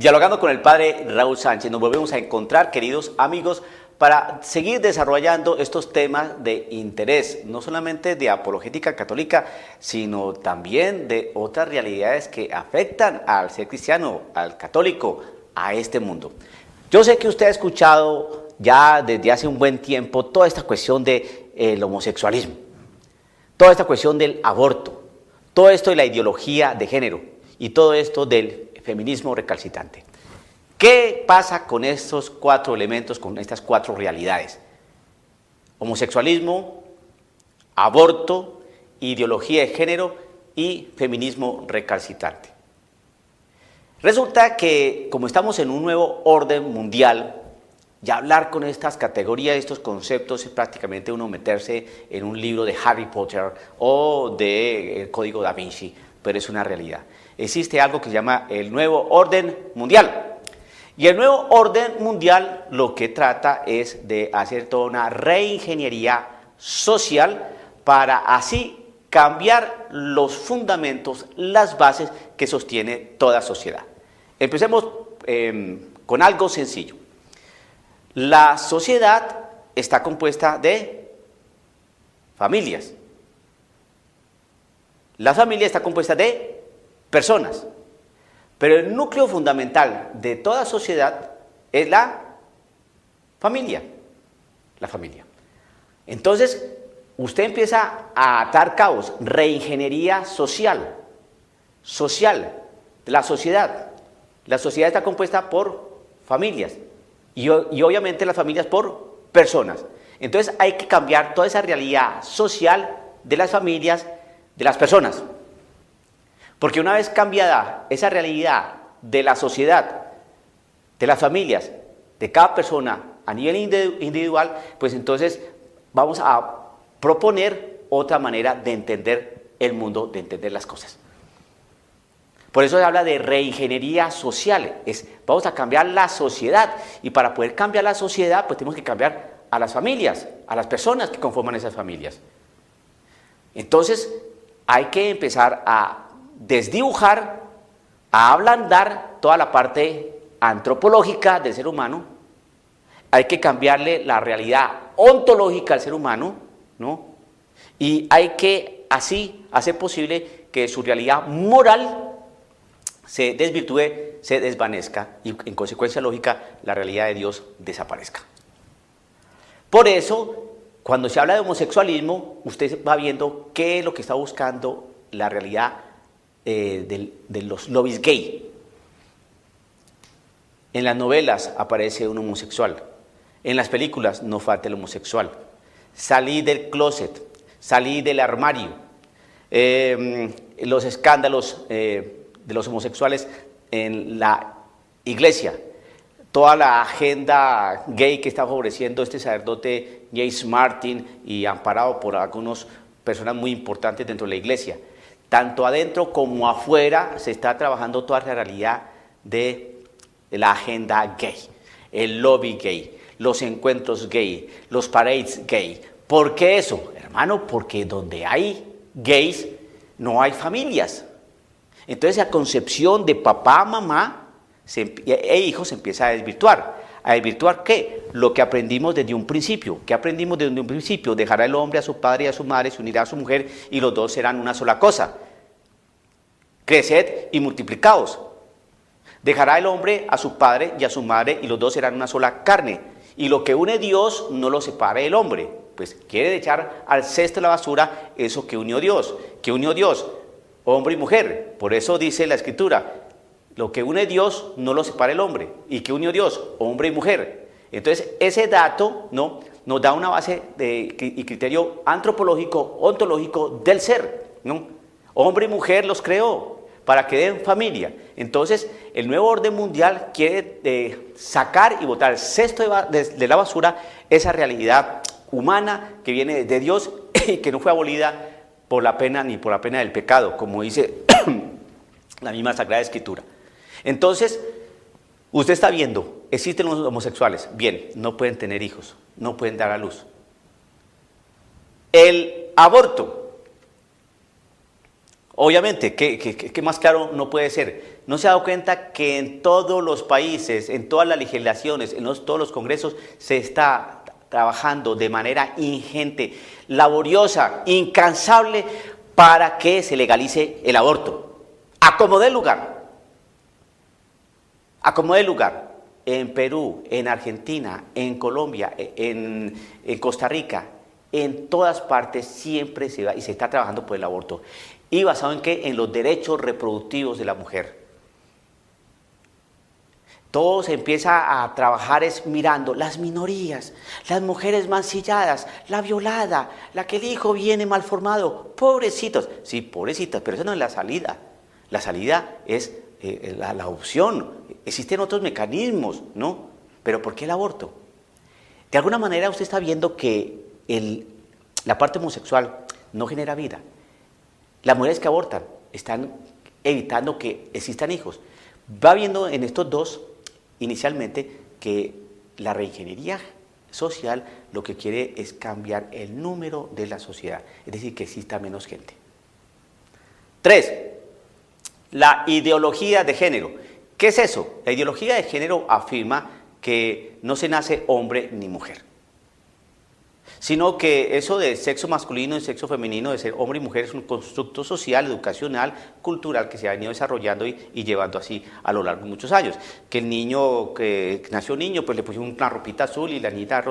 Dialogando con el padre Raúl Sánchez, nos volvemos a encontrar, queridos amigos, para seguir desarrollando estos temas de interés, no solamente de apologética católica, sino también de otras realidades que afectan al ser cristiano, al católico, a este mundo. Yo sé que usted ha escuchado ya desde hace un buen tiempo toda esta cuestión del homosexualismo, toda esta cuestión del aborto, todo esto de la ideología de género y todo esto del feminismo recalcitrante. ¿Qué pasa con estos cuatro elementos, con estas cuatro realidades? Homosexualismo, aborto, ideología de género y feminismo recalcitrante. Resulta que, como estamos en un nuevo orden mundial, ya hablar con estas categorías, estos conceptos, es prácticamente uno meterse en un libro de Harry Potter o de El Código Da Vinci, pero es una realidad. Existe algo que se llama el nuevo orden mundial. Y el nuevo orden mundial lo que trata es de hacer toda una reingeniería social para así cambiar los fundamentos, las bases que sostiene toda sociedad. Empecemos con algo sencillo. La sociedad está compuesta de familias. La familia está compuesta de personas. Pero el núcleo fundamental de toda sociedad es la familia. La familia. Entonces, usted empieza a atar cabos, reingeniería social de la sociedad. La sociedad está compuesta por familias y obviamente las familias por personas. Entonces hay que cambiar toda esa realidad social de las familias, de las personas. Porque una vez cambiada esa realidad de la sociedad, de las familias, de cada persona a nivel individual, pues entonces vamos a proponer otra manera de entender el mundo, de entender las cosas. Por eso se habla de reingeniería social, vamos a cambiar la sociedad, y para poder cambiar la sociedad, pues tenemos que cambiar a las familias, a las personas que conforman esas familias. Entonces hay que empezar a desdibujar, a ablandar toda la parte antropológica del ser humano. Hay que cambiarle la realidad ontológica al ser humano, ¿no? Y hay que así hacer posible que su realidad moral se desvirtúe, se desvanezca y en consecuencia lógica la realidad de Dios desaparezca. Por eso, cuando se habla de homosexualismo, usted va viendo qué es lo que está buscando la realidad de los lobbies gay. En las novelas aparece un homosexual, en las películas no falta el homosexual. Salí del closet, salí del armario, los escándalos de los homosexuales en la iglesia, toda la agenda gay que está favoreciendo este sacerdote James Martin y amparado por algunas personas muy importantes dentro de la iglesia. Tanto adentro como afuera se está trabajando toda la realidad de la agenda gay, el lobby gay, los encuentros gay, los parades gay. ¿Por qué eso? Hermano, porque donde hay gays no hay familias. Entonces la concepción de papá, mamá e hijos se empieza a desvirtuar. ¿A desvirtuar qué? Lo que aprendimos desde un principio. ¿Qué aprendimos desde un principio? Dejará el hombre a su padre y a su madre, se unirá a su mujer y los dos serán una sola cosa. Creced y multiplicaos. Dejará el hombre a su padre y a su madre y los dos serán una sola carne. Y lo que une Dios no lo separe el hombre. Pues quiere echar al cesto de la basura eso que unió Dios. ¿Qué unió Dios? Hombre y mujer. Por eso dice la Escritura, lo que une Dios no lo separa el hombre. ¿Y qué unió Dios? Hombre y mujer. Entonces ese dato, ¿no?, nos da una base y criterio antropológico, ontológico del ser, ¿no? Hombre y mujer los creó para que den familia. Entonces el nuevo orden mundial quiere sacar y botar el cesto de la basura esa realidad humana que viene de Dios y que no fue abolida por la pena ni por la pena del pecado, como dice la misma Sagrada Escritura. Entonces, usted está viendo, existen los homosexuales, bien, no pueden tener hijos, no pueden dar a luz. El aborto, Obviamente, ¿qué más claro no puede ser? ¿No se ha dado cuenta que en todos los países, en todas las legislaciones, todos los congresos, se está trabajando de manera ingente, laboriosa, incansable, para que se legalice el aborto? A como dé lugar. A como dé lugar. En Perú, en Argentina, en Colombia, en Costa Rica, en todas partes siempre se va y se está trabajando por el aborto. ¿Y basado en qué? En los derechos reproductivos de la mujer. Todo se empieza a trabajar es mirando las minorías, las mujeres mancilladas, la violada, la que el hijo viene mal formado, pobrecitos. Sí, pobrecitas, pero esa no es la salida. La salida es la opción. Existen otros mecanismos, ¿no? Pero ¿por qué el aborto? De alguna manera usted está viendo que la parte homosexual no genera vida. Las mujeres que abortan están evitando que existan hijos. Va viendo en estos dos, inicialmente, que la reingeniería social lo que quiere es cambiar el número de la sociedad, es decir, que exista menos gente. 3. La ideología de género. ¿Qué es eso? La ideología de género afirma que no se nace hombre ni mujer, sino que eso de sexo masculino y sexo femenino, de ser hombre y mujer, es un constructo social, educacional, cultural que se ha venido desarrollando y llevando así a lo largo de muchos años. Que el niño que nació niño, pues le pusieron una ropita azul, y la niñita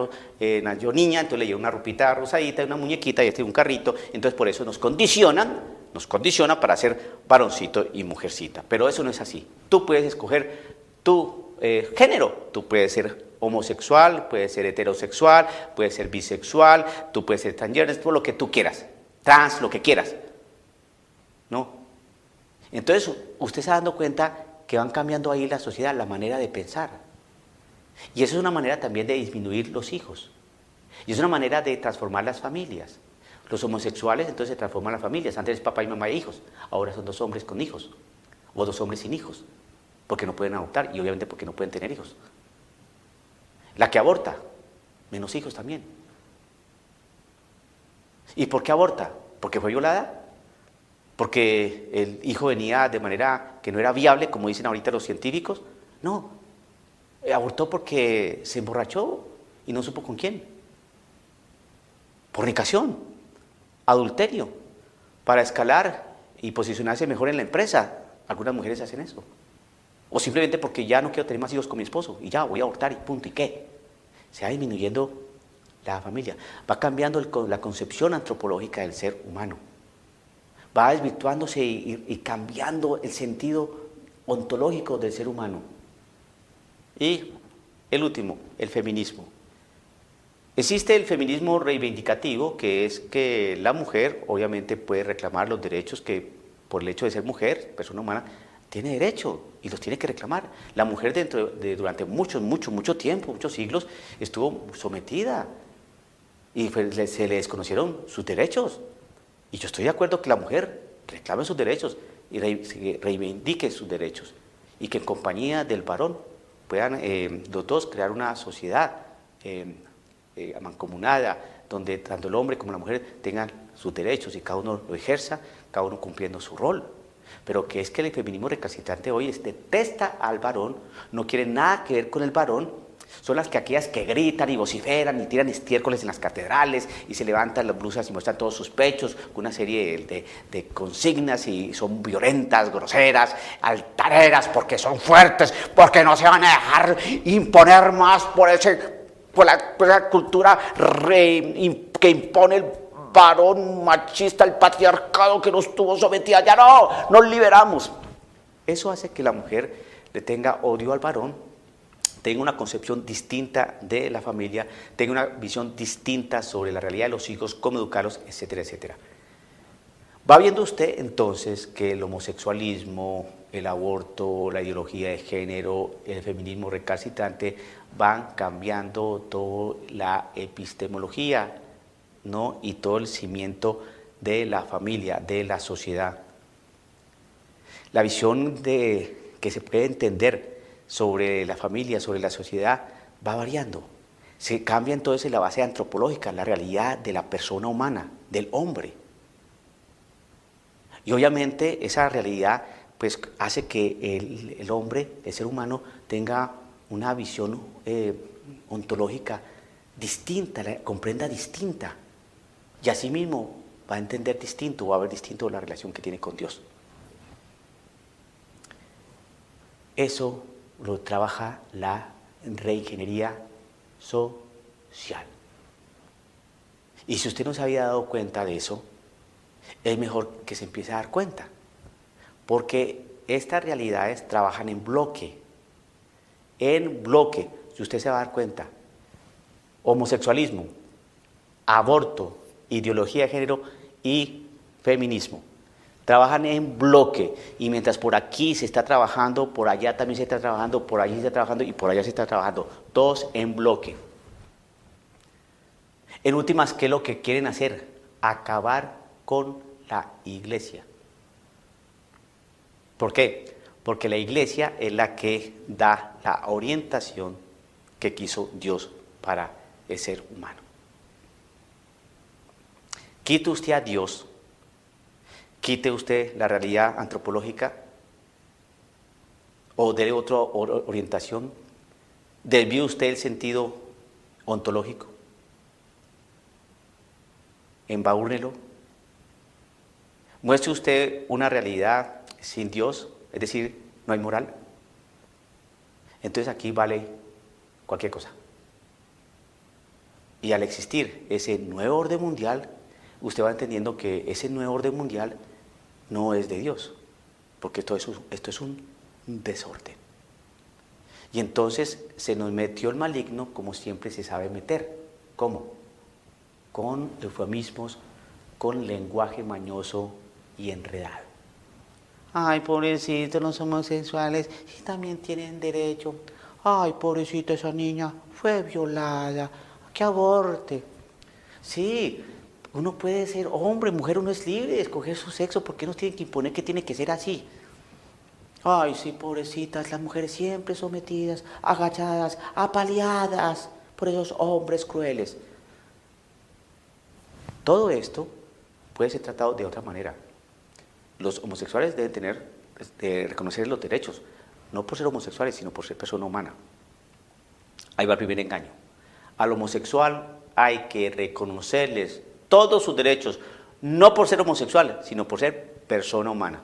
nació niña, entonces le dieron una ropita rosadita y una muñequita y un carrito, entonces por eso nos condicionan para ser varoncito y mujercita. Pero eso no es así. Tú puedes escoger tu género, tú puedes ser homosexual, puede ser heterosexual, puede ser bisexual, tú puedes ser transgénero, todo lo que tú quieras, trans, lo que quieras, ¿no? Entonces, usted se está dando cuenta que van cambiando ahí la sociedad, la manera de pensar. Y eso es una manera también de disminuir los hijos. Y es una manera de transformar las familias. Los homosexuales entonces se transforman las familias. Antes es papá y mamá e hijos, ahora son dos hombres con hijos, o dos hombres sin hijos, porque no pueden adoptar y obviamente porque no pueden tener hijos. La que aborta, menos hijos también. ¿Y por qué aborta? ¿Porque fue violada? ¿Porque el hijo venía de manera que no era viable, como dicen ahorita los científicos? No, abortó porque se emborrachó y no supo con quién. Fornicación, adulterio, para escalar y posicionarse mejor en la empresa. Algunas mujeres hacen eso. O simplemente porque ya no quiero tener más hijos con mi esposo y ya voy a abortar y punto. ¿Y qué? Se va disminuyendo la familia. Va cambiando la concepción antropológica del ser humano. Va desvirtuándose y cambiando el sentido ontológico del ser humano. Y el último, el feminismo. Existe el feminismo reivindicativo, que es que la mujer obviamente puede reclamar los derechos que por el hecho de ser mujer, persona humana, tiene derecho y los tiene que reclamar. La mujer durante mucho tiempo, muchos siglos, estuvo sometida y se le desconocieron sus derechos. Y yo estoy de acuerdo que la mujer reclame sus derechos y reivindique sus derechos y que en compañía del varón puedan los dos crear una sociedad mancomunada, donde tanto el hombre como la mujer tengan sus derechos y cada uno lo ejerza, cada uno cumpliendo su rol. Pero que es que el feminismo recalcitrante hoy detesta al varón, no quiere nada que ver con el varón, son las que aquellas que gritan y vociferan y tiran estiércoles en las catedrales y se levantan las blusas y muestran todos sus pechos con una serie de consignas y son violentas, groseras, altaneras, porque son fuertes, porque no se van a dejar imponer más por la cultura que impone el varón machista, el patriarcado que nos tuvo sometida. Ya no, nos liberamos. Eso hace que la mujer le tenga odio al varón, tenga una concepción distinta de la familia, tenga una visión distinta sobre la realidad de los hijos, cómo educarlos, etcétera, etcétera. Va viendo usted entonces que el homosexualismo, el aborto, la ideología de género, el feminismo recalcitrante van cambiando toda la epistemología, ¿no? Y todo el cimiento de la familia, de la sociedad. La visión que se puede entender sobre la familia, sobre la sociedad, va variando. Se cambia entonces la base antropológica, la realidad de la persona humana, del hombre. Y obviamente esa realidad pues hace que el hombre, el ser humano, tenga una visión ontológica distinta, comprenda distinta. Y asimismo va a entender distinto, va a ver distinto la relación que tiene con Dios. Eso lo trabaja la reingeniería social. Y si usted no se había dado cuenta de eso, es mejor que se empiece a dar cuenta. Porque estas realidades trabajan en bloque. En bloque. Si usted se va a dar cuenta, homosexualismo, aborto, ideología de género y feminismo trabajan en bloque, y mientras por aquí se está trabajando, por allá también se está trabajando, por allí se está trabajando y por allá se está trabajando, todos en bloque. En últimas, ¿qué es lo que quieren hacer? Acabar con la iglesia. ¿Por qué? Porque la iglesia es la que da la orientación que quiso Dios para el ser humano. Quite usted a Dios, quite usted la realidad antropológica o dé otra orientación, desvíe usted el sentido ontológico, embáurnelo, muestre usted una realidad sin Dios, es decir, no hay moral. Entonces aquí vale cualquier cosa. Y al existir ese nuevo orden mundial, usted va entendiendo que ese nuevo orden mundial no es de Dios, porque esto es un desorden. Y entonces se nos metió el maligno como siempre se sabe meter. ¿Cómo? Con eufemismos, con lenguaje mañoso y enredado. Ay, pobrecitos los homosexuales, sí también tienen derecho. Ay, pobrecita esa niña, fue violada, que aborte. Sí, uno puede ser hombre, mujer, uno es libre de escoger su sexo, ¿por qué nos tienen que imponer que tiene que ser así? Ay, sí, pobrecitas, las mujeres siempre sometidas, agachadas, apaleadas por esos hombres crueles. Todo esto puede ser tratado de otra manera. Los homosexuales deben reconocer los derechos, no por ser homosexuales, sino por ser persona humana. Ahí va el primer engaño. Al homosexual hay que reconocerles todos sus derechos, no por ser homosexual, sino por ser persona humana.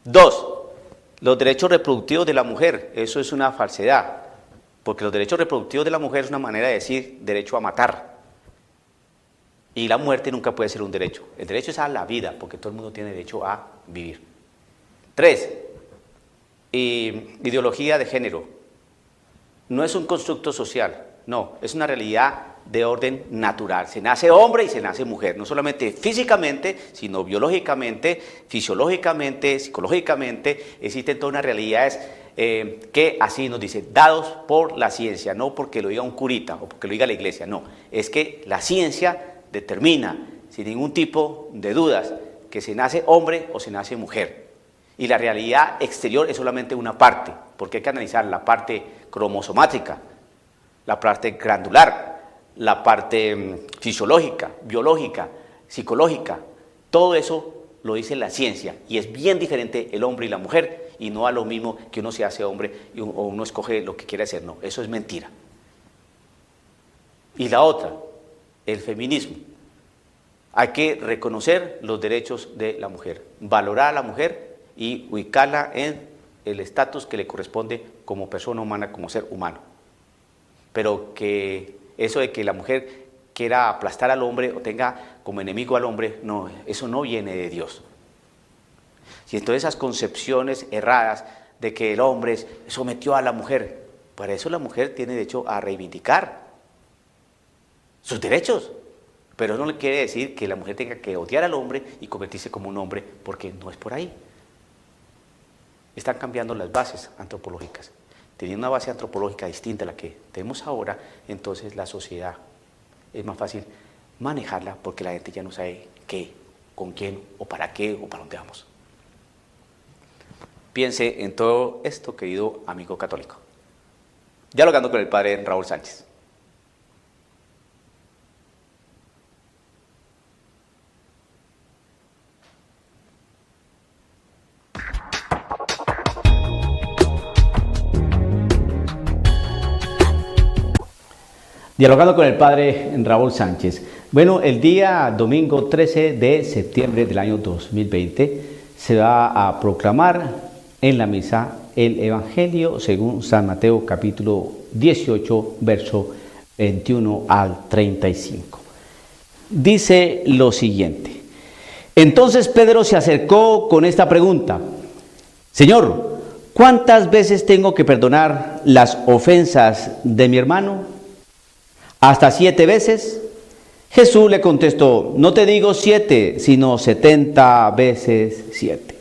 2. Los derechos reproductivos de la mujer, eso es una falsedad, porque los derechos reproductivos de la mujer es una manera de decir derecho a matar. Y la muerte nunca puede ser un derecho. El derecho es a la vida, porque todo el mundo tiene derecho a vivir. 3. Ideología de género. No es un constructo social, no, es una realidad de orden natural. Se nace hombre y se nace mujer, no solamente físicamente, sino biológicamente, fisiológicamente, psicológicamente. Existen todas unas realidades que así nos dice, dados por la ciencia, no porque lo diga un curita o porque lo diga la iglesia, no. Es que la ciencia determina, sin ningún tipo de dudas, que se nace hombre o se nace mujer. Y la realidad exterior es solamente una parte, porque hay que analizar la parte cromosomática, la parte glandular, la parte fisiológica, biológica, psicológica. Todo eso lo dice la ciencia y es bien diferente el hombre y la mujer, y no a lo mismo que uno se hace hombre o uno escoge lo que quiere hacer, no, eso es mentira. Y la otra, el feminismo. Hay que reconocer los derechos de la mujer, valorar a la mujer y ubicarla en el estatus que le corresponde como persona humana, como ser humano. Pero que eso de que la mujer quiera aplastar al hombre o tenga como enemigo al hombre, no, eso no viene de Dios. Si entonces esas concepciones erradas de que el hombre sometió a la mujer, para eso la mujer tiene derecho a reivindicar sus derechos, pero no le quiere decir que la mujer tenga que odiar al hombre y convertirse como un hombre, porque no es por ahí. Están cambiando las bases antropológicas. Teniendo una base antropológica distinta a la que tenemos ahora, entonces la sociedad es más fácil manejarla porque la gente ya no sabe qué, con quién, o para dónde vamos. Piense en todo esto, querido amigo católico. Dialogando con el padre Raúl Sánchez. Dialogando con el padre Raúl Sánchez. Bueno, el día domingo 13 de septiembre del año 2020 se va a proclamar en la misa el Evangelio según San Mateo capítulo 18, verso 21 al 35. Dice lo siguiente: entonces Pedro se acercó con esta pregunta: Señor, ¿cuántas veces tengo que perdonar las ofensas de mi hermano? ¿Hasta 7 veces? Jesús le contestó: no te digo 7, sino 70 veces 7.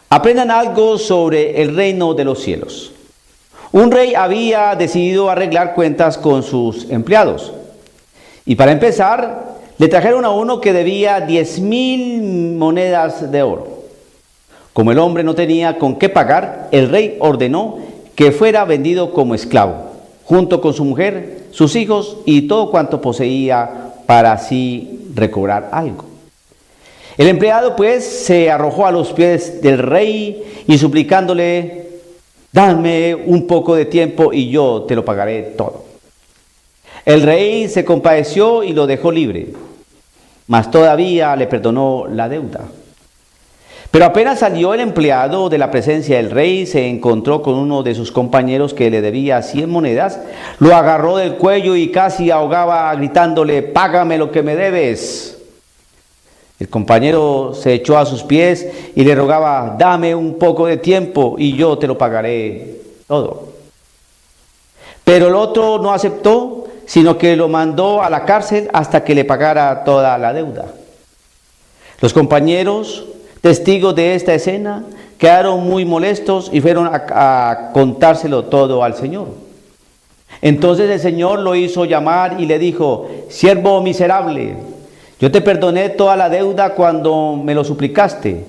Aprendan algo sobre el reino de los cielos. Un rey había decidido arreglar cuentas con sus empleados. Y para empezar, le trajeron a uno que debía 10,000 monedas de oro. Como el hombre no tenía con qué pagar, el rey ordenó que fuera vendido como esclavo, junto con su mujer, sus hijos y todo cuanto poseía, para así recobrar algo. El empleado pues se arrojó a los pies del rey y suplicándole: dame un poco de tiempo y yo te lo pagaré todo. El rey se compadeció y lo dejó libre, mas todavía le perdonó la deuda. Pero apenas salió el empleado de la presencia del rey, se encontró con uno de sus compañeros que le debía 100 monedas, lo agarró del cuello y casi ahogaba gritándole: págame lo que me debes. El compañero se echó a sus pies y le rogaba: dame un poco de tiempo y yo te lo pagaré todo. Pero el otro no aceptó, sino que lo mandó a la cárcel hasta que le pagara toda la deuda. Los compañeros, testigos de esta escena, quedaron muy molestos y fueron a contárselo todo al Señor. Entonces el Señor lo hizo llamar y le dijo: siervo miserable, yo te perdoné toda la deuda cuando me lo suplicaste.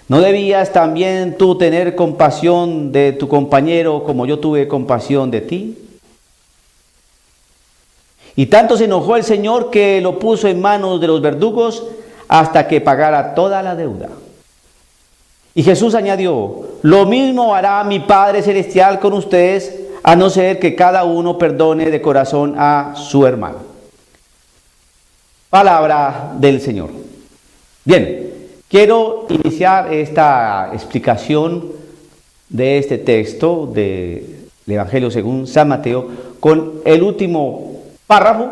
¿No debías también tú tener compasión de tu compañero como yo tuve compasión de ti? Y tanto se enojó el Señor que lo puso en manos de los verdugos hasta que pagara toda la deuda. Y Jesús añadió: lo mismo hará mi Padre Celestial con ustedes, a no ser que cada uno perdone de corazón a su hermano. Palabra del Señor. Bien, quiero iniciar esta explicación de este texto del Evangelio según San Mateo con el último párrafo,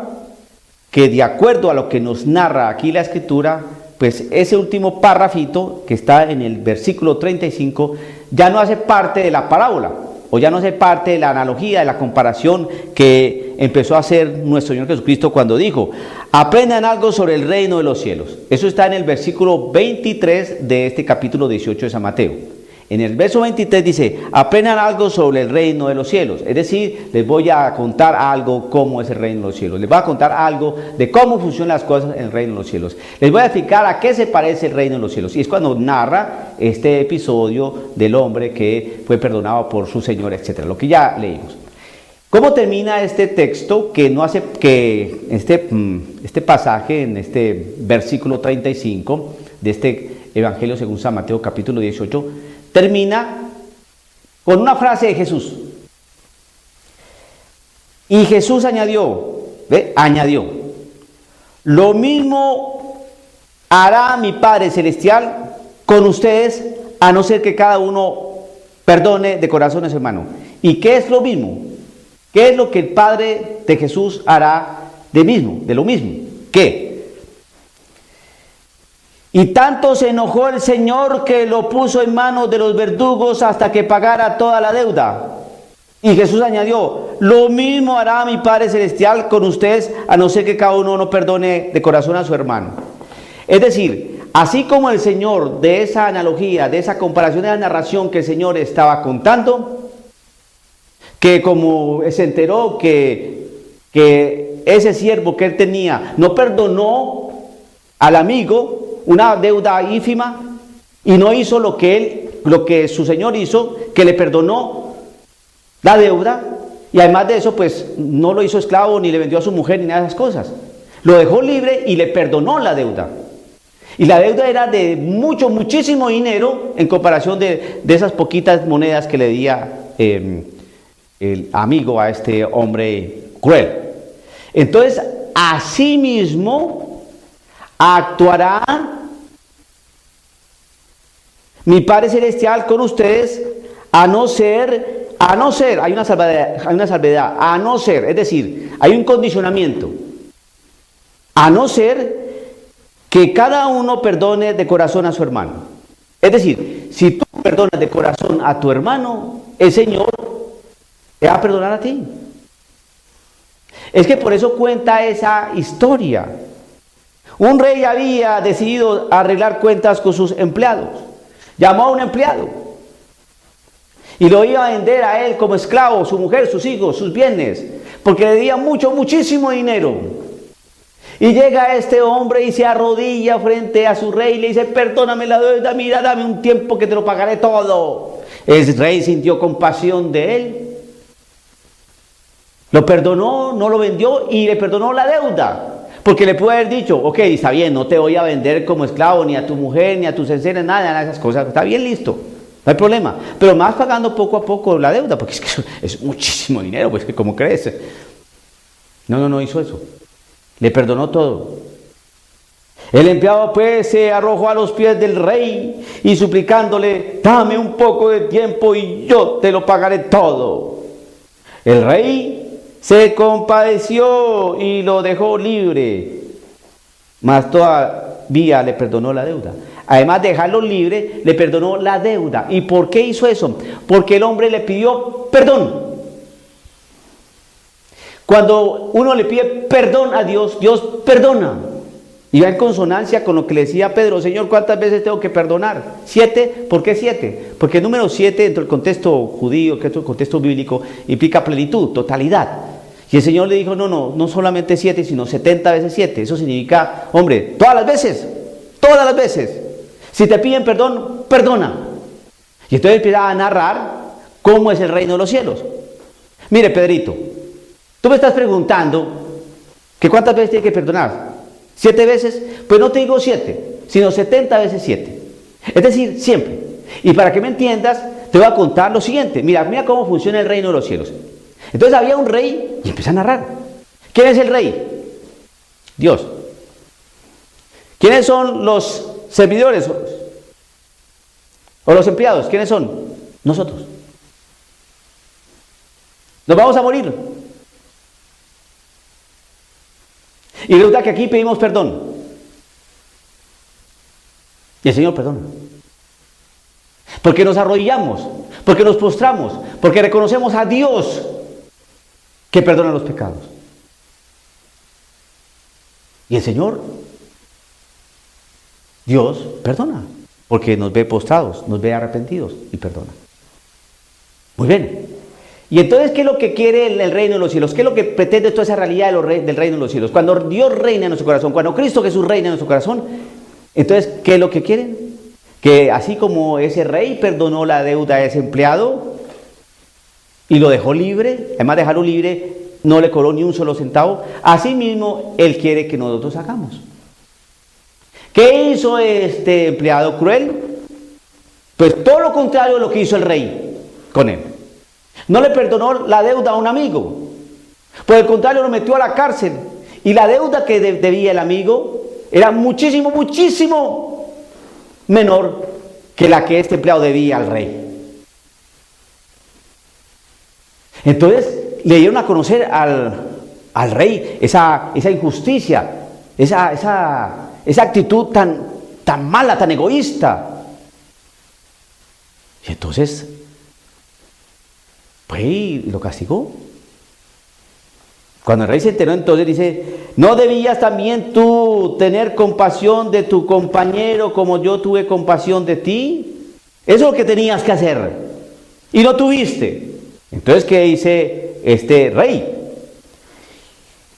que de acuerdo a lo que nos narra aquí la Escritura, pues ese último párrafito que está en el versículo 35 ya no hace parte de la parábola, o ya no hace parte de la analogía, de la comparación que empezó a hacer nuestro Señor Jesucristo cuando dijo: aprendan algo sobre el reino de los cielos. Eso está en el versículo 23 de este capítulo 18 de San Mateo. En el verso 23 dice: aprendan algo sobre el reino de los cielos. Es decir, les voy a contar algo cómo es el reino de los cielos. Les voy a contar algo de cómo funcionan las cosas en el reino de los cielos. Les voy a explicar a qué se parece el reino de los cielos. Y es cuando narra este episodio del hombre que fue perdonado por su Señor, etc. Lo que ya leímos. ¿Cómo termina este texto que no hace que este pasaje en este versículo 35 de este Evangelio según San Mateo capítulo 18 termina con una frase de Jesús? Y Jesús añadió, lo mismo hará mi Padre Celestial con ustedes, a no ser que cada uno perdone de corazón a su hermano. ¿Y qué es lo mismo? ¿Qué es lo que el Padre de Jesús hará de lo mismo? ¿Qué? Y tanto se enojó el Señor que lo puso en manos de los verdugos hasta que pagara toda la deuda. Y Jesús añadió: lo mismo hará mi Padre Celestial con ustedes, a no ser que cada uno no perdone de corazón a su hermano. Es decir, así como el Señor, de esa analogía, de esa comparación, de la narración que el Señor estaba contando, que como se enteró que ese siervo que él tenía no perdonó al amigo una deuda ínfima y no hizo lo que su Señor hizo, que le perdonó la deuda, y además de eso pues no lo hizo esclavo ni le vendió a su mujer ni nada de esas cosas, lo dejó libre y le perdonó la deuda. Y la deuda era de muchísimo dinero en comparación de esas poquitas monedas que le día el amigo a este hombre cruel. Entonces, asimismo, actuará mi Padre Celestial con ustedes, a no ser, hay una salvedad, a no ser, es decir, hay un condicionamiento, a no ser que cada uno perdone de corazón a su hermano. Es decir, si tú perdonas de corazón a tu hermano, el Señor te va a perdonar a ti. Es que por eso cuenta esa historia. Un rey había decidido arreglar cuentas con sus empleados. Llamó a un empleado y lo iba a vender a él como esclavo, su mujer, sus hijos, sus bienes, porque le debía muchísimo dinero. Y llega este hombre y se arrodilla frente a su rey y le dice: perdóname la deuda, mira, dame un tiempo que te lo pagaré todo. El rey sintió compasión de él, lo perdonó, no lo vendió y le perdonó la deuda. Porque le puede haber dicho: ok, está bien, no te voy a vender como esclavo, ni a tu mujer, ni a tus enseres, nada de esas cosas. Está bien, listo, no hay problema. Pero más pagando poco a poco la deuda, porque es que es muchísimo dinero, pues, ¿cómo crees? No hizo eso. Le perdonó todo. El empleado pues se arrojó a los pies del rey y suplicándole: dame un poco de tiempo y yo te lo pagaré todo. El rey se compadeció y lo dejó libre, mas todavía le perdonó la deuda. Además de dejarlo libre, le perdonó la deuda. ¿Y por qué hizo eso? Porque el hombre le pidió perdón. Cuando uno le pide perdón a Dios, Dios perdona. Y va en consonancia con lo que le decía Pedro: Señor, ¿cuántas veces tengo que perdonar? 7. ¿Por qué 7? Porque el número 7, dentro del contexto judío, que es el contexto bíblico, implica plenitud, totalidad. Y el Señor le dijo: no solamente 7, sino 70 veces 7. Eso significa, hombre, todas las veces. Si te piden perdón, perdona. Y entonces empieza a narrar cómo es el reino de los cielos. Mire, Pedrito, tú me estás preguntando que cuántas veces tienes que perdonar. 7 veces, pues no te digo 7, sino 70 veces 7. Es decir, siempre. Y para que me entiendas, te voy a contar lo siguiente. Mira cómo funciona el reino de los cielos. Entonces había un rey y empieza a narrar. ¿Quién es el rey? Dios. ¿Quiénes son los servidores o los empleados? ¿Quiénes son? Nosotros. Nos vamos a morir. Y resulta que aquí pedimos perdón. Y el Señor perdona. Porque nos arrodillamos, porque nos postramos, porque reconocemos a Dios que perdona los pecados. Y el Señor, Dios, perdona, porque nos ve postrados, nos ve arrepentidos y perdona. Muy bien. Y entonces, ¿qué es lo que quiere el reino de los cielos? ¿Qué es lo que pretende toda esa realidad del reino de los cielos? Cuando Dios reina en nuestro corazón, cuando Cristo Jesús reina en nuestro corazón, entonces, ¿qué es lo que quieren? Que así como ese rey perdonó la deuda a ese empleado y lo dejó libre, además de dejarlo libre, no le cobró ni un solo centavo, así mismo Él quiere que nosotros hagamos. ¿Qué hizo este empleado cruel? Pues todo lo contrario de lo que hizo el rey con él. No le perdonó la deuda a un amigo, por el contrario lo metió a la cárcel, y la deuda que debía el amigo era muchísimo menor que la que este empleado debía al rey. Entonces le dieron a conocer al rey esa injusticia, esa actitud tan mala, tan egoísta. Y entonces pues y lo castigó. Cuando el rey se enteró, entonces dice: ¿no debías también tú tener compasión de tu compañero como yo tuve compasión de ti? Eso es lo que tenías que hacer y no tuviste. Entonces, ¿qué dice este rey?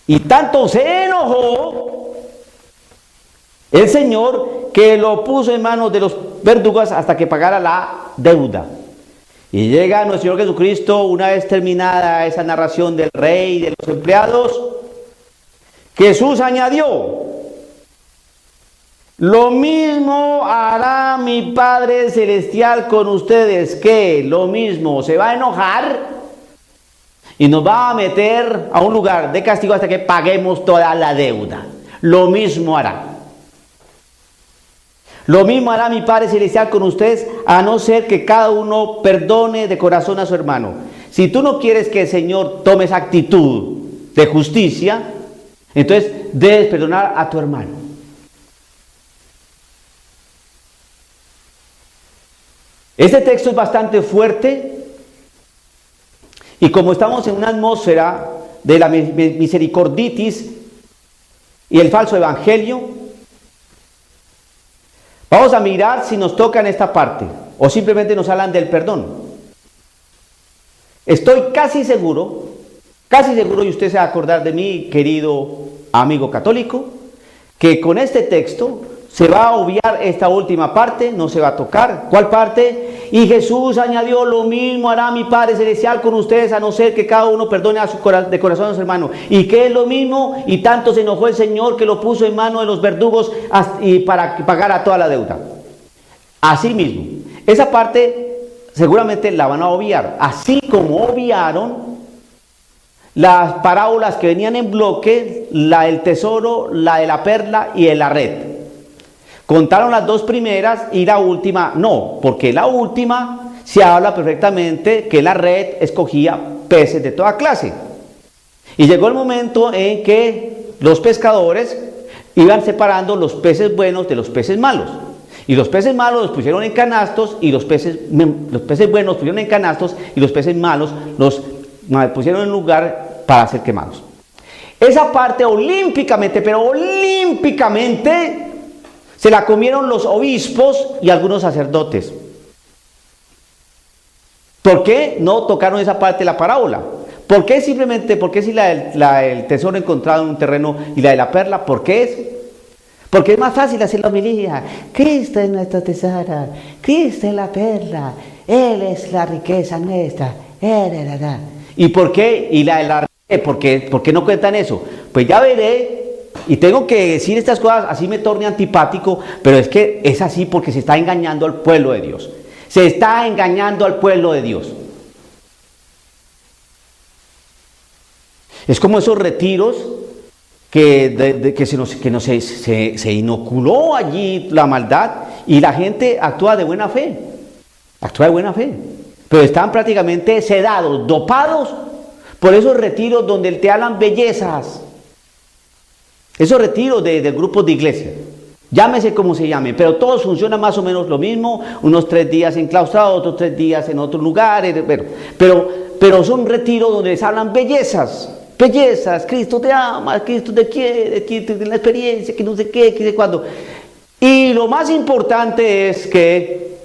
Y tanto se enojó el Señor que lo puso en manos de los verdugos hasta que pagara la deuda. Y llega nuestro Señor Jesucristo, una vez terminada esa narración del rey y de los empleados, Jesús añadió: lo mismo hará mi Padre Celestial con ustedes. ¿Qué? Lo mismo, se va a enojar y nos va a meter a un lugar de castigo hasta que paguemos toda la deuda. Lo mismo hará. Lo mismo hará mi Padre Celestial con ustedes, a no ser que cada uno perdone de corazón a su hermano. Si tú no quieres que el Señor tome esa actitud de justicia, entonces debes perdonar a tu hermano. Este texto es bastante fuerte y como estamos en una atmósfera de la misericorditis y el falso evangelio, vamos a mirar si nos toca en esta parte o simplemente nos hablan del perdón. Estoy casi seguro, y usted se va a acordar de mí, querido amigo católico, que con este texto se va a obviar esta última parte, no se va a tocar. ¿Cuál parte? Y Jesús añadió, lo mismo hará mi Padre Celestial con ustedes, a no ser que cada uno perdone de corazón a su hermano. ¿Y qué es lo mismo? Y tanto se enojó el Señor que lo puso en manos de los verdugos y para que pagara toda la deuda. Así mismo, esa parte seguramente la van a obviar, así como obviaron las parábolas que venían en bloque, la del tesoro, la de la perla y de la red. Contaron las dos primeras y la última no, porque la última se habla perfectamente que la red escogía peces de toda clase. Y llegó el momento en que los pescadores iban separando los peces buenos de los peces malos. Y los peces malos los pusieron en canastos y los peces buenos pusieron en canastos y los peces malos los pusieron en lugar para ser quemados. Esa parte olímpicamente, pero olímpicamente, se la comieron los obispos y algunos sacerdotes. ¿Por qué no tocaron esa parte de la parábola? ¿Por qué simplemente, por qué si la del tesoro encontrado en un terreno y la de la perla? ¿Por qué eso? Porque es más fácil hacer la homilía. Cristo es nuestro tesoro, Cristo es la perla, Él es la riqueza nuestra. ¿Y por qué? Y la de la red, ¿por qué no cuentan eso? Pues ya veré. Y tengo que decir estas cosas, así me torne antipático, pero es que es así porque se está engañando al pueblo de Dios. Se está engañando al pueblo de Dios. Es como esos retiros que se inoculó allí la maldad y la gente actúa de buena fe. Actúa de buena fe. Pero están prácticamente sedados, dopados por esos retiros donde te hablan bellezas. Esos retiros de grupos de iglesia, llámese como se llame, pero todos funcionan más o menos lo mismo, unos 3 días enclaustrados, otros 3 días en otros lugares, pero son retiros donde les hablan bellezas, Cristo te ama, Cristo te quiere, Cristo tiene la experiencia, que no sé qué, que sé cuándo. Y lo más importante es que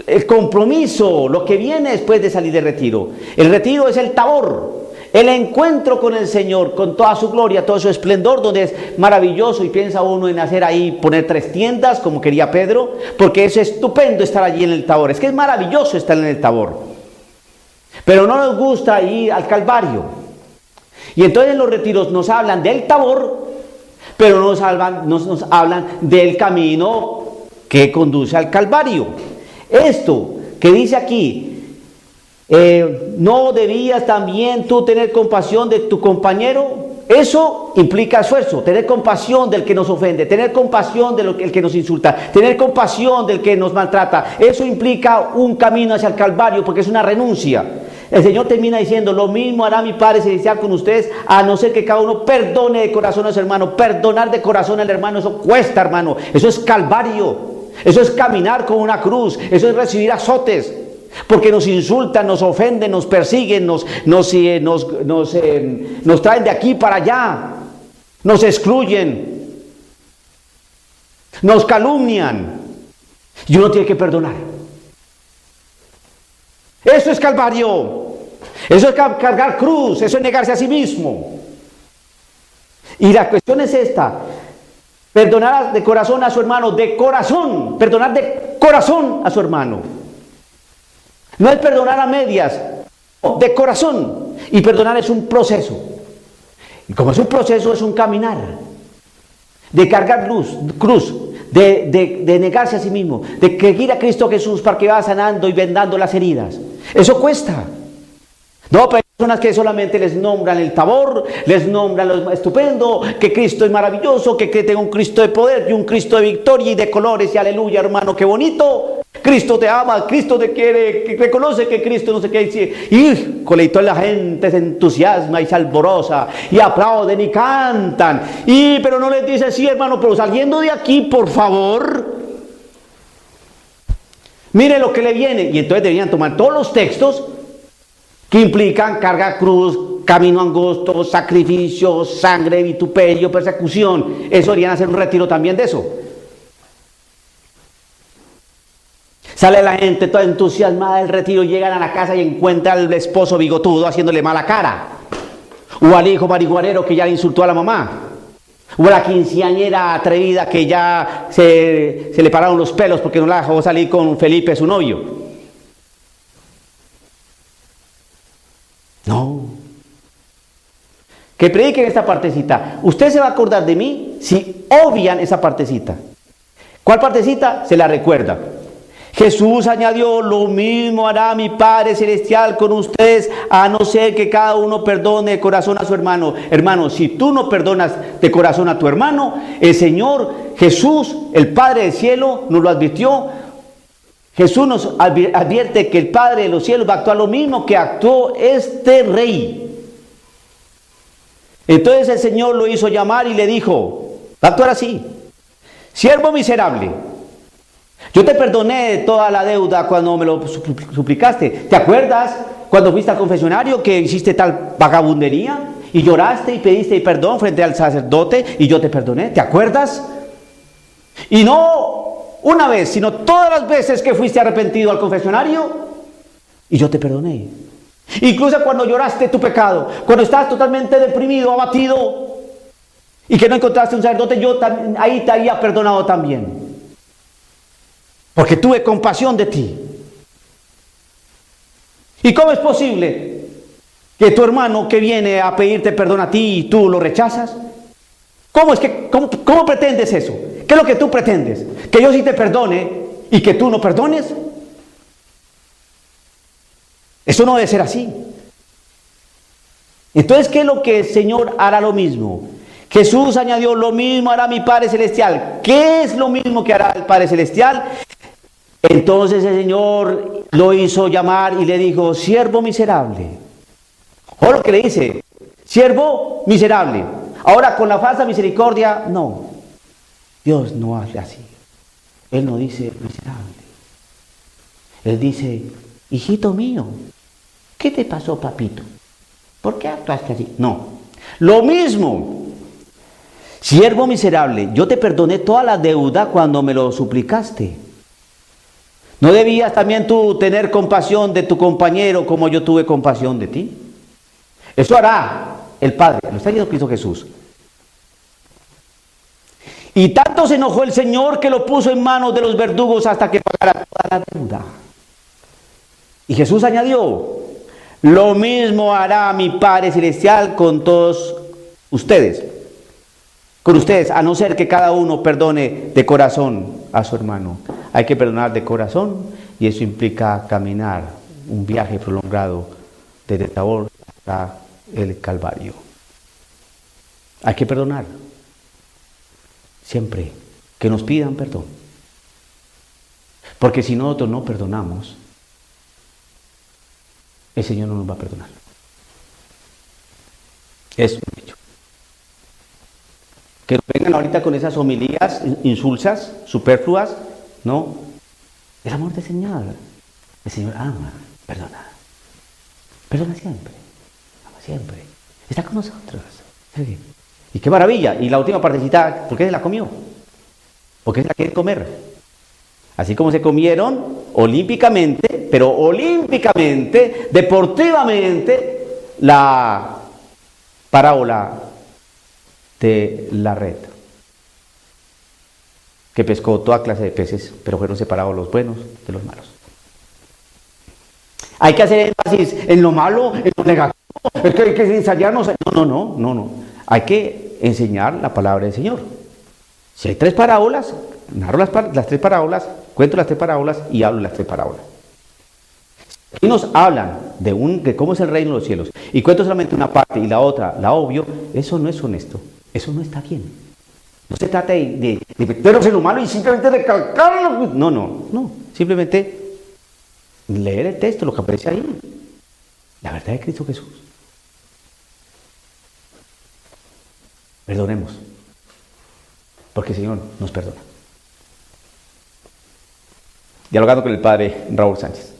el compromiso, lo que viene después de salir del retiro, el retiro es el Tabor. El encuentro con el Señor, con toda su gloria, todo su esplendor, donde es maravilloso y piensa uno en hacer ahí, poner 3 tiendas, como quería Pedro, porque es estupendo estar allí en el Tabor, es que es maravilloso estar en el Tabor. Pero no nos gusta ir al Calvario. Y entonces en los retiros nos hablan del Tabor, pero nos hablan del camino que conduce al Calvario. Esto que dice aquí, ¿no debías también tú tener compasión de tu compañero? Eso implica esfuerzo, tener compasión del que nos ofende, tener compasión del que nos insulta, tener compasión del que nos maltrata. Eso implica un camino hacia el Calvario porque es una renuncia. El Señor termina diciendo, lo mismo hará mi Padre Celestial con ustedes, a no ser que cada uno perdone de corazón a su hermano. Perdonar de corazón al hermano, eso cuesta, hermano, eso es Calvario, eso es caminar con una cruz, eso es recibir azotes. Porque nos insultan, nos ofenden, nos persiguen, nos traen de aquí para allá, nos excluyen, nos calumnian y uno tiene que perdonar. Eso es Calvario, eso es cargar cruz, eso es negarse a sí mismo. Y la cuestión es esta: perdonar de corazón a su hermano, de corazón, perdonar de corazón a su hermano. No es perdonar a medias, de corazón. Y perdonar es un proceso. Y como es un proceso, es un caminar. De cargar cruz, de negarse a sí mismo, de seguir a Cristo Jesús para que vaya sanando y vendando las heridas. Eso cuesta. No, pero personas que solamente les nombran el Tabor, les nombran lo estupendo, que Cristo es maravilloso, que tengo un Cristo de poder y un Cristo de victoria y de colores y aleluya, hermano, qué bonito. Cristo te ama, Cristo te quiere, que reconoce que Cristo no sé qué dice. Y toda la gente se entusiasma y se alboroza y aplauden y cantan. Pero no les dice, sí, hermano, pero saliendo de aquí, por favor, mire lo que le viene. Y entonces deberían tomar todos los textos que implican carga cruz, camino angosto, sacrificio, sangre, vituperio, persecución. Eso deberían hacer un retiro también de eso. Sale la gente toda entusiasmada del retiro, llegan a la casa y encuentran al esposo bigotudo haciéndole mala cara. O al hijo marihuanero que ya le insultó a la mamá. O a la quinceañera atrevida que ya se le pararon los pelos porque no la dejó salir con Felipe, su novio. No. Que prediquen esta partecita. Usted se va a acordar de mí si obvian esa partecita. ¿Cuál partecita? Se la recuerda. Jesús añadió, lo mismo hará mi Padre Celestial con ustedes, a no ser que cada uno perdone de corazón a su hermano. Hermano, si tú no perdonas de corazón a tu hermano, el Señor Jesús, el Padre del cielo, nos lo advirtió. Jesús nos advierte que el Padre de los cielos va a actuar lo mismo que actuó este rey. Entonces el Señor lo hizo llamar y le dijo, va a actuar así: siervo miserable, yo te perdoné de toda la deuda cuando me lo suplicaste. ¿Te acuerdas cuando fuiste al confesionario que hiciste tal vagabundería? Y lloraste y pediste perdón frente al sacerdote y yo te perdoné. ¿Te acuerdas? Y no una vez, sino todas las veces que fuiste arrepentido al confesionario y yo te perdoné. Incluso cuando lloraste tu pecado, cuando estabas totalmente deprimido, abatido y que no encontraste un sacerdote, yo ahí te había perdonado también. Porque tuve compasión de ti. ¿Y cómo es posible que tu hermano que viene a pedirte perdón a ti y tú lo rechazas? ¿Cómo pretendes eso? ¿Qué es lo que tú pretendes? ¿Que yo sí te perdone y que tú no perdones? Eso no debe ser así. Entonces, ¿qué es lo que el Señor hará lo mismo? Jesús añadió, lo mismo hará mi Padre Celestial. ¿Qué es lo mismo que hará el Padre Celestial? Entonces el Señor lo hizo llamar y le dijo, siervo miserable. O lo que le dice, siervo miserable. Ahora con la falsa misericordia, no. Dios no hace así. Él no dice miserable. Él dice, hijito mío, ¿qué te pasó, papito? ¿Por qué actuaste así? No. Lo mismo. Siervo miserable, yo te perdoné toda la deuda cuando me lo suplicaste. ¿No debías también tú tener compasión de tu compañero como yo tuve compasión de ti? Eso hará el Padre, lo está diciendo Cristo Jesús. Y tanto se enojó el Señor que lo puso en manos de los verdugos hasta que pagara toda la deuda. Y Jesús añadió, lo mismo hará mi Padre Celestial con todos ustedes. Con ustedes, a no ser que cada uno perdone de corazón a su hermano. Hay que perdonar de corazón y eso implica caminar un viaje prolongado desde Tabor hasta el Calvario. Hay que perdonar. Siempre que nos pidan perdón. Porque si nosotros no perdonamos, el Señor no nos va a perdonar. Es un hecho. Que vengan ahorita con esas homilías insulsas, superfluas, no. El amor del Señor. El Señor ama, perdona. Perdona siempre. Ama siempre. Está con nosotros. ¿Sí? Y qué maravilla. Y la última partecita, ¿por qué se la comió? Porque se la quiere comer. Así como se comieron olímpicamente, pero olímpicamente, deportivamente, la parábola de la red, que pescó toda clase de peces, pero fueron separados los buenos de los malos. Hay que hacer énfasis en lo malo, en lo negativo, es que hay que ensayarnos. No. Hay que enseñar la palabra del Señor. Si hay 3 parábolas, narro las 3 parábolas, cuento las 3 parábolas y hablo las 3 parábolas. Aquí nos hablan de cómo es el reino de los cielos y cuento solamente una parte y la otra la obvio. Eso no es honesto, eso no está bien. No se trata de meternos en lo malo y simplemente recalcarlo. No, no, no. Simplemente leer el texto, lo que aparece ahí. La verdad de Cristo Jesús. Perdonemos, porque el Señor nos perdona. Dialogando con el Padre Raúl Sánchez.